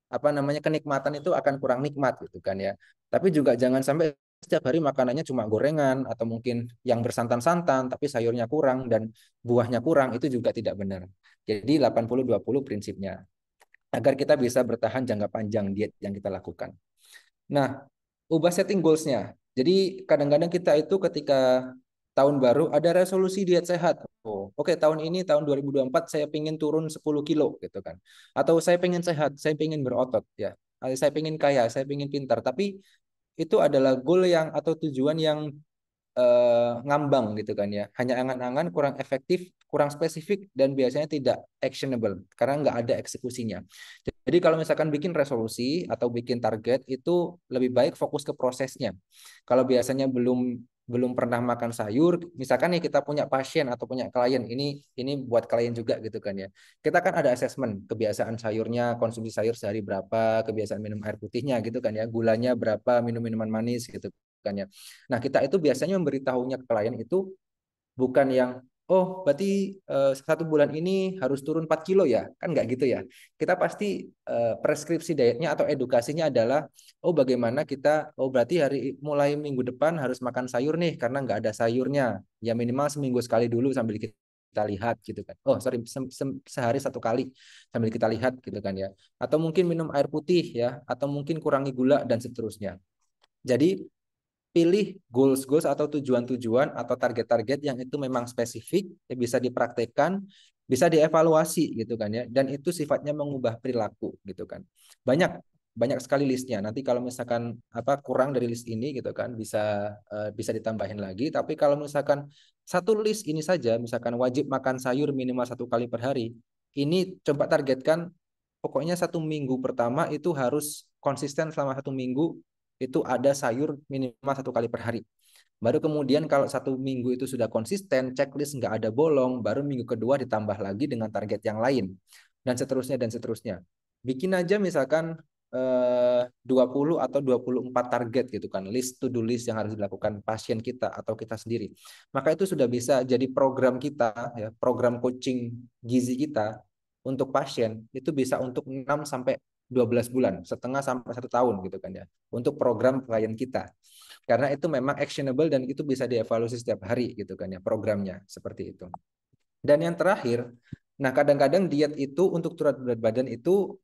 apa namanya kenikmatan itu akan kurang nikmat gitu kan ya. Tapi juga jangan sampai setiap hari makanannya cuma gorengan atau mungkin yang bersantan-santan tapi sayurnya kurang dan buahnya kurang, itu juga tidak benar. Jadi 80-20 prinsipnya agar kita bisa bertahan jangka panjang diet yang kita lakukan. Nah, ubah setting goals-nya. Jadi kadang-kadang kita itu ketika tahun baru ada resolusi diet sehat. Oh, oke, tahun ini tahun 2024 saya pengen turun 10 kilo gitu kan. Atau saya pengen sehat, saya pengen berotot ya. Saya pengen kaya, saya pengen pintar. Tapi itu adalah goal yang atau tujuan yang ngambang gitu kan ya. Hanya angan-angan, kurang efektif, kurang spesifik, dan biasanya tidak actionable karena nggak ada eksekusinya. Jadi kalau misalkan bikin resolusi atau bikin target itu lebih baik fokus ke prosesnya. Kalau biasanya belum belum pernah makan sayur, misalkan nih kita punya pasien atau punya klien, ini buat klien juga gitu kan ya. Kita kan ada assessment kebiasaan sayurnya, konsumsi sayur sehari berapa, kebiasaan minum air putihnya gitu kan ya, gulanya berapa, minum minuman manis gitu kan ya. Nah, kita itu biasanya memberitahunya ke klien itu bukan yang oh berarti 1 bulan ini harus turun 4 kilo ya, kan nggak gitu ya. Kita pasti preskripsi dietnya atau edukasinya adalah oh bagaimana kita, oh berarti mulai minggu depan harus makan sayur nih karena nggak ada sayurnya, ya minimal seminggu sekali dulu sambil kita lihat gitu kan. Oh sorry, sehari 1 kali sambil kita lihat gitu kan ya. Atau mungkin minum air putih ya, atau mungkin kurangi gula dan seterusnya. Jadi pilih goals-goals atau tujuan-tujuan atau target-target yang itu memang spesifik, yang bisa dipraktekkan, bisa dievaluasi gitu kan ya, dan itu sifatnya mengubah perilaku gitu kan. Banyak banyak sekali listnya. Nanti kalau misalkan apa kurang dari list ini gitu kan, bisa ditambahin lagi. Tapi kalau misalkan satu list ini saja, misalkan wajib makan sayur minimal 1 kali per hari, ini coba targetkan. Pokoknya 1 minggu pertama itu harus konsisten selama 1 minggu itu ada sayur minimal 1 kali per hari. Baru kemudian kalau 1 minggu itu sudah konsisten, checklist nggak ada bolong, baru minggu kedua ditambah lagi dengan target yang lain. Dan seterusnya dan seterusnya. Bikin aja misalkan 20 atau 24 target gitu kan, list to do list yang harus dilakukan pasien kita atau kita sendiri. Maka itu sudah bisa jadi program kita ya, program coaching gizi kita untuk pasien itu bisa untuk 6 sampai 12 bulan, setengah sampai 1 tahun gitu kan ya, untuk program klien kita. Karena itu memang actionable dan itu bisa dievaluasi setiap hari gitu kan ya programnya seperti itu. Dan yang terakhir, nah kadang-kadang diet itu untuk turun berat badan itu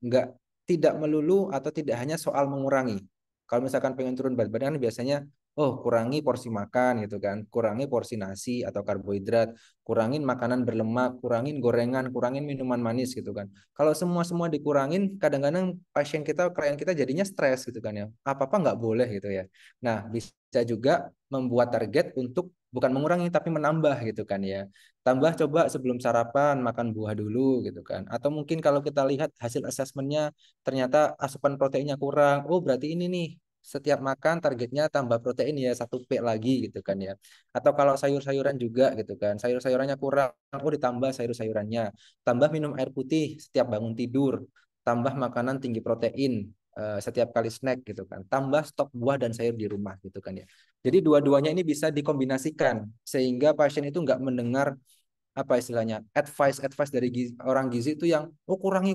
tidak melulu atau tidak hanya soal mengurangi. Kalau misalkan pengen turun berat badan biasanya oh kurangi porsi makan gitu kan, kurangi porsi nasi atau karbohidrat, kurangin makanan berlemak, kurangin gorengan, kurangin minuman manis gitu kan. Kalau semua dikurangin, kadang-kadang pasien kita, klien kita jadinya stres gitu kan ya. Apa-apa nggak boleh gitu ya. Nah, bisa juga membuat target untuk bukan mengurangi tapi menambah gitu kan ya. Tambah coba sebelum sarapan makan buah dulu gitu kan. Atau mungkin kalau kita lihat hasil asesmennya ternyata asupan proteinnya kurang. Oh berarti ini nih setiap makan targetnya tambah protein ya 1 P lagi gitu kan ya. Atau kalau sayur-sayuran juga gitu kan. Sayur-sayurannya kurang. Oh ditambah sayur-sayurannya. Tambah minum air putih setiap bangun tidur. Tambah makanan tinggi protein setiap kali snack gitu kan. Tambah stok buah dan sayur di rumah gitu kan ya. Jadi dua-duanya ini bisa dikombinasikan sehingga pasien itu nggak mendengar apa istilahnya advice dari orang gizi itu yang oh kurangi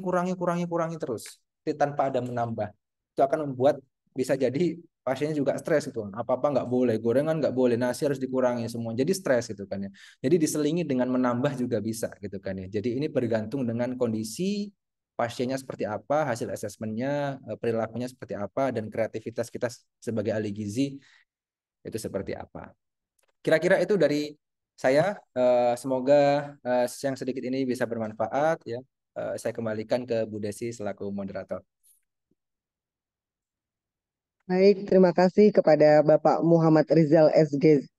terus tanpa ada menambah, itu akan membuat bisa jadi pasiennya juga stres itu apa apa nggak boleh, gorengan nggak boleh, nasi harus dikurangi semua, jadi stres gitu kan ya. Jadi diselingi dengan menambah juga bisa gitu kan ya. Jadi ini bergantung dengan kondisi pasiennya seperti apa, hasil asesmennya, perilakunya seperti apa, dan kreativitas kita sebagai ahli gizi itu seperti apa. Kira-kira itu dari saya. Semoga yang sedikit ini bisa bermanfaat ya. Saya kembalikan ke Bu Desi selaku moderator. Baik, terima kasih kepada Bapak Muhammad Rizal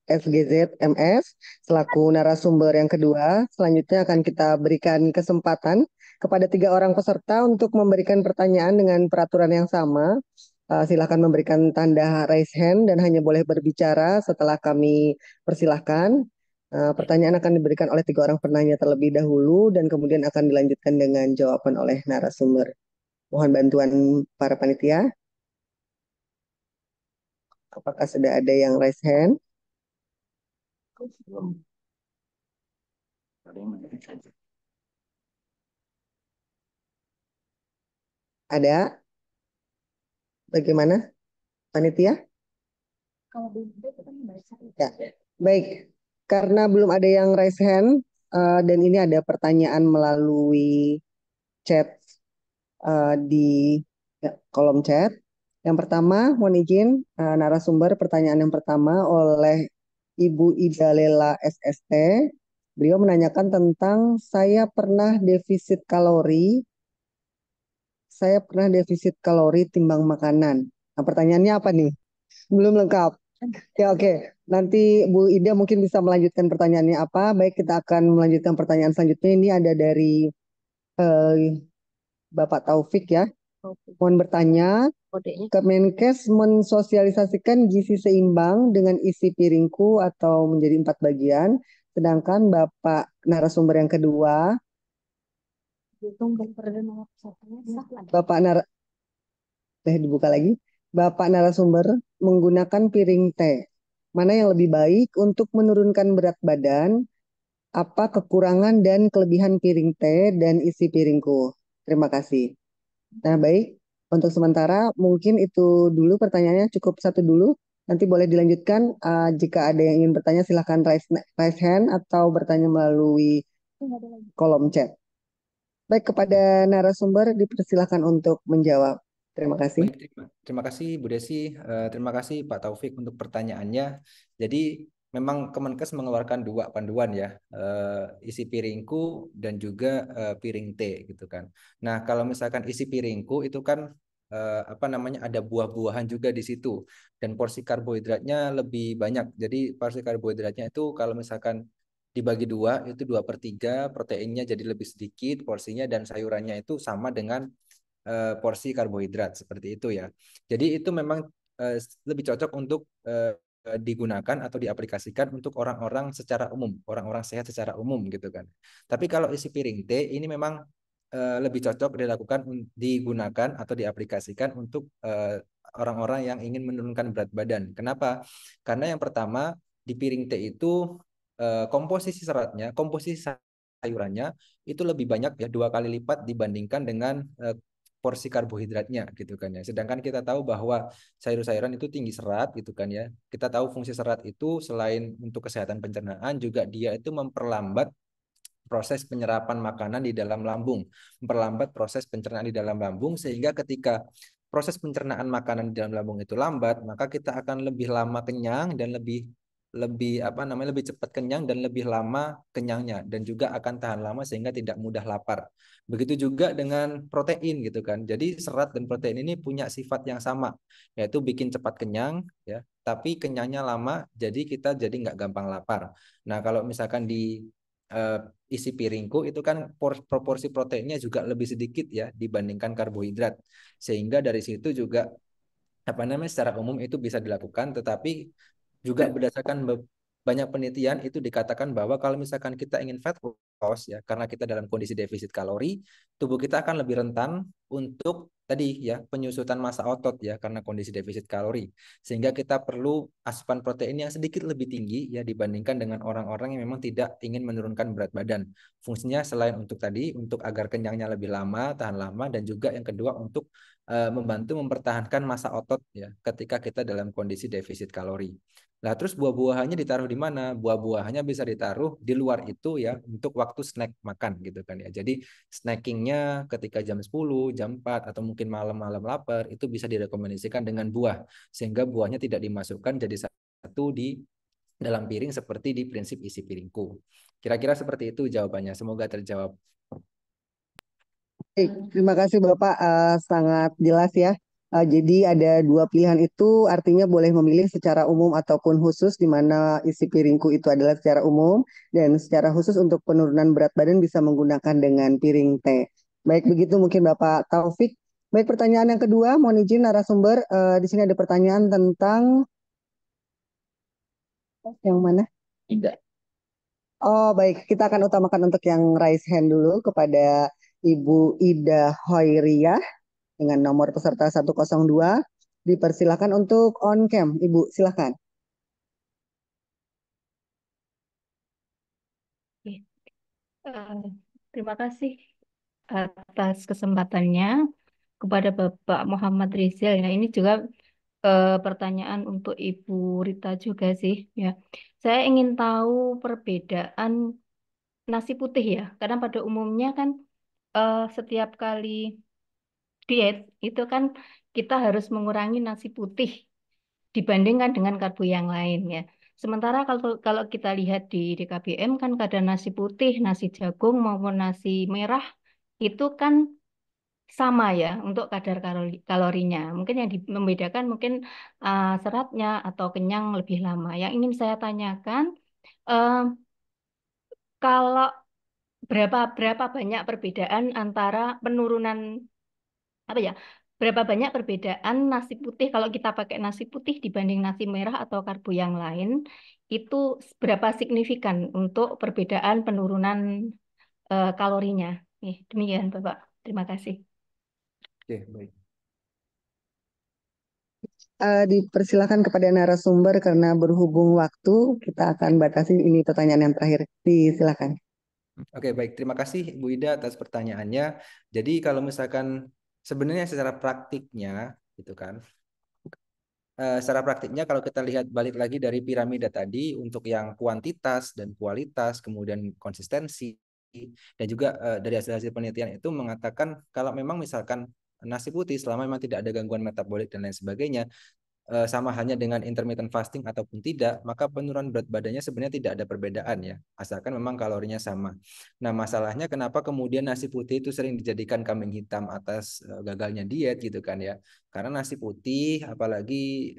SGZ MS selaku narasumber yang kedua. Selanjutnya akan kita berikan kesempatan kepada 3 orang peserta untuk memberikan pertanyaan dengan peraturan yang sama. Silakan memberikan tanda raise hand dan hanya boleh berbicara setelah kami persilahkan. Pertanyaan akan diberikan oleh 3 orang penanya terlebih dahulu dan kemudian akan dilanjutkan dengan jawaban oleh narasumber. Mohon bantuan para panitia. Apakah sudah ada yang raise hand? Ada? Bagaimana, panitia? Ya, baik. Karena belum ada yang raise hand dan ini ada pertanyaan melalui chat di kolom chat. Yang pertama, mohon izin narasumber pertanyaan yang pertama oleh Ibu Ida Lela SST. Beliau menanyakan tentang saya pernah defisit kalori timbang makanan. Nah, pertanyaannya apa nih? Belum lengkap. Ya, oke. Nanti Bu Ida mungkin bisa melanjutkan pertanyaannya apa. Baik, kita akan melanjutkan pertanyaan selanjutnya. Ini ada dari eh, Bapak Taufik ya. Mohon bertanya, Kemenkes mensosialisasikan gizi seimbang dengan isi piringku atau menjadi 4 bagian. Sedangkan Bapak narasumber yang kedua, Bapak nar dibuka lagi. Bapak narasumber menggunakan piring teh. Mana yang lebih baik untuk menurunkan berat badan? Apa kekurangan dan kelebihan piring teh dan isi piringku? Terima kasih. Nah, baik. Untuk sementara mungkin itu dulu pertanyaannya cukup satu dulu. Nanti boleh dilanjutkan. Jika ada yang ingin bertanya silahkan raise hand atau bertanya melalui kolom chat. Baik, kepada narasumber dipersilakan untuk menjawab. Terima kasih. Baik, terima kasih Bu Desi. Terima kasih Pak Taufik untuk pertanyaannya. Jadi memang Kemenkes mengeluarkan dua panduan ya, isi piringku dan juga piring T gitu kan. Nah, kalau misalkan isi piringku itu kan apa namanya ada buah-buahan juga di situ dan porsi karbohidratnya lebih banyak. Jadi porsi karbohidratnya itu kalau misalkan dibagi dua itu 2/3, proteinnya jadi lebih sedikit porsinya dan sayurannya itu sama dengan porsi karbohidrat seperti itu ya. Jadi itu memang eh, lebih cocok untuk digunakan atau diaplikasikan untuk orang-orang secara umum, orang-orang sehat secara umum gitu kan. Tapi kalau isi piring T ini memang lebih cocok digunakan atau diaplikasikan untuk orang-orang yang ingin menurunkan berat badan. Kenapa? Karena yang pertama di piring T itu komposisi seratnya, komposisi sayurannya itu lebih banyak ya 2 kali lipat dibandingkan dengan porsi karbohidratnya gitu kan ya. Sedangkan kita tahu bahwa sayur-sayuran itu tinggi serat gitu kan ya. Kita tahu fungsi serat itu selain untuk kesehatan pencernaan juga dia itu memperlambat proses penyerapan makanan di dalam lambung, memperlambat proses pencernaan di dalam lambung sehingga ketika proses pencernaan makanan di dalam lambung itu lambat, maka kita akan lebih lama kenyang dan lebih lebih apa namanya lebih cepat kenyang dan lebih lama kenyangnya dan juga akan tahan lama sehingga tidak mudah lapar. Begitu juga dengan protein gitu kan. Jadi serat dan protein ini punya sifat yang sama, yaitu bikin cepat kenyang ya, tapi kenyangnya lama jadi kita jadi nggak gampang lapar. Nah, kalau misalkan di eh, isi piringku itu kan proporsi proteinnya juga lebih sedikit ya dibandingkan karbohidrat. Sehingga dari situ juga apa namanya secara umum itu bisa dilakukan, tetapi juga berdasarkan banyak penelitian itu dikatakan bahwa kalau misalkan kita ingin fat loss ya karena kita dalam kondisi defisit kalori, tubuh kita akan lebih rentan untuk tadi ya penyusutan massa otot ya karena kondisi defisit kalori. Sehingga kita perlu asupan protein yang sedikit lebih tinggi ya dibandingkan dengan orang-orang yang memang tidak ingin menurunkan berat badan. Fungsinya selain untuk tadi untuk agar kenyangnya lebih lama, tahan lama dan juga yang kedua untuk membantu mempertahankan massa otot ya ketika kita dalam kondisi defisit kalori. Nah, terus buah-buahannya ditaruh di mana? Buah-buahannya bisa ditaruh di luar itu ya untuk waktu snack makan gitu kan ya. Jadi snackingnya ketika jam 10, jam 4 atau mungkin malam-malam lapar itu bisa direkomendasikan dengan buah sehingga buahnya tidak dimasukkan jadi satu di dalam piring seperti di prinsip isi piringku. Kira-kira seperti itu jawabannya. Semoga terjawab. Baik, terima kasih Bapak, sangat jelas ya. Jadi ada dua pilihan itu artinya boleh memilih secara umum ataupun khusus di mana isi piringku itu adalah secara umum dan secara khusus untuk penurunan berat badan bisa menggunakan dengan piring teh. Baik begitu mungkin Bapak Taufik. Baik, pertanyaan yang kedua, mohon izin narasumber, di sini ada pertanyaan tentang yang mana? Oh, baik. Kita akan utamakan untuk yang raise hand dulu kepada Ibu Ida Hoiriah dengan nomor peserta 102. Dipersilakan untuk on cam. Ibu, silakan. Oke. Eh, Terima kasih atas kesempatannya kepada Bapak Muhammad Rizal. Ya, ini juga pertanyaan untuk Ibu Rita juga sih, ya. Saya ingin tahu perbedaan nasi putih ya, karena pada umumnya kan setiap kali diet itu kan kita harus mengurangi nasi putih dibandingkan dengan karbo yang lain ya. Sementara kalau kalau kita lihat di DKBM kan kadar nasi putih, nasi jagung maupun nasi merah itu kan sama ya untuk kadar kalorinya. Mungkin yang membedakan mungkin seratnya atau kenyang lebih lama. Yang ingin saya tanyakan, eh, kalau berapa berapa banyak perbedaan antara penurunan apa ya? Berapa banyak perbedaan nasi putih kalau kita pakai nasi putih dibanding nasi merah atau karbo yang lain, itu berapa signifikan untuk perbedaan penurunan kalorinya? Demikian Bapak. Terima kasih. Oke, baik. Dipersilakan kepada narasumber karena berhubung waktu, kita akan batasi ini pertanyaan yang terakhir. Disilakan. Oke, baik. Terima kasih Bu Ida atas pertanyaannya. Jadi kalau misalkan sebenarnya secara praktiknya, gitu kan, secara praktiknya kalau kita lihat balik lagi dari piramida tadi untuk yang kuantitas dan kualitas, kemudian konsistensi, dan juga dari hasil-hasil penelitian itu mengatakan kalau memang misalkan nasi putih selama memang tidak ada gangguan metabolik dan lain sebagainya, sama halnya dengan intermittent fasting ataupun tidak, maka penurunan berat badannya sebenarnya tidak ada perbedaan ya, asalkan memang kalorinya sama. Nah, masalahnya kenapa kemudian nasi putih itu sering dijadikan kambing hitam atas gagalnya diet gitu kan ya. Karena nasi putih apalagi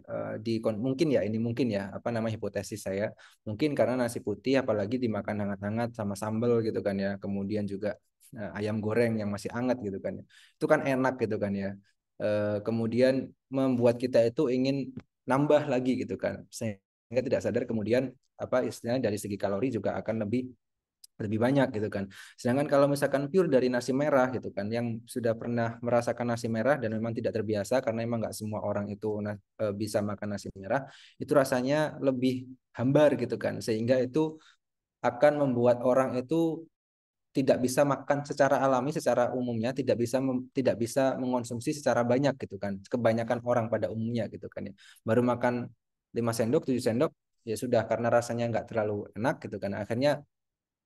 mungkin ya ini mungkin ya apa namanya hipotesis saya, mungkin karena nasi putih apalagi dimakan hangat-hangat sama sambal gitu kan ya. Kemudian juga ayam goreng yang masih hangat gitu kan ya. Itu kan enak gitu kan ya. Kemudian membuat kita itu ingin nambah lagi gitu kan, sehingga tidak sadar kemudian apa istilahnya dari segi kalori juga akan lebih lebih banyak gitu kan. Sedangkan kalau misalkan pure dari nasi merah gitu kan, yang sudah pernah merasakan nasi merah dan memang tidak terbiasa karena memang nggak semua orang itu bisa makan nasi merah, itu rasanya lebih hambar gitu kan, sehingga itu akan membuat orang itu tidak bisa makan secara alami, secara umumnya tidak bisa mengonsumsi secara banyak gitu kan. Kebanyakan orang pada umumnya gitu kan ya. Baru makan 5 sendok, 7 sendok ya sudah karena rasanya nggak terlalu enak gitu kan. Akhirnya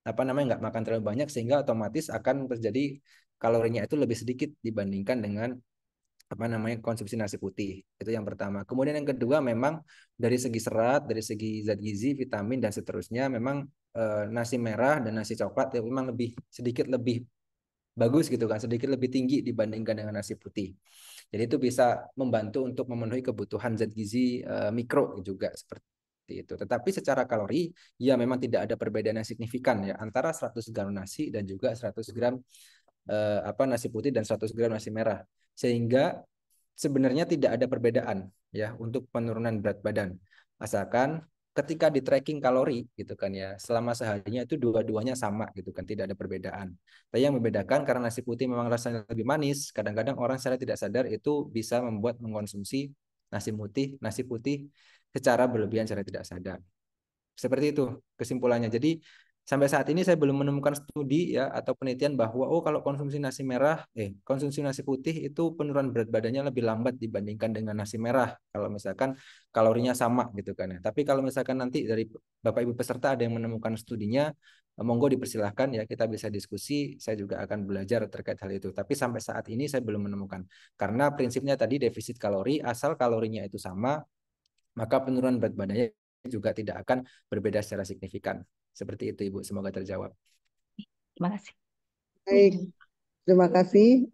apa namanya nggak makan terlalu banyak sehingga otomatis akan terjadi kalorinya itu lebih sedikit dibandingkan dengan apa namanya konsumsi nasi putih. Itu yang pertama. Kemudian yang kedua memang dari segi serat, dari segi zat gizi, vitamin dan seterusnya memang nasi merah dan nasi coklat ya memang sedikit lebih bagus gitu kan, sedikit lebih tinggi dibandingkan dengan nasi putih. Jadi itu bisa membantu untuk memenuhi kebutuhan zat gizi mikro juga seperti itu. Tetapi secara kalori ya memang tidak ada perbedaan yang signifikan ya antara 100 gram nasi dan juga 100 gram nasi putih dan 100 gram nasi merah. Sehingga sebenarnya tidak ada perbedaan ya untuk penurunan berat badan. Asalkan ketika di tracking kalori gitu kan ya, selama seharinya itu dua-duanya sama gitu kan, tidak ada perbedaan. Tapi yang membedakan karena nasi putih memang rasanya lebih manis, kadang-kadang orang secara tidak sadar itu bisa membuat mengkonsumsi nasi putih secara berlebihan secara tidak sadar. Seperti itu kesimpulannya. Jadi sampai saat ini saya belum menemukan studi ya atau penelitian bahwa kalau konsumsi nasi putih itu penurunan berat badannya lebih lambat dibandingkan dengan nasi merah kalau misalkan kalorinya sama gitu kan ya. Tapi kalau misalkan nanti dari Bapak Ibu peserta ada yang menemukan studinya, monggo dipersilahkan ya kita bisa diskusi, saya juga akan belajar terkait hal itu. Tapi sampai saat ini saya belum menemukan. Karena prinsipnya tadi defisit kalori, asal kalorinya itu sama, maka penurunan berat badannya juga tidak akan berbeda secara signifikan. Seperti itu Ibu, semoga terjawab. Terima kasih. Baik, terima kasih.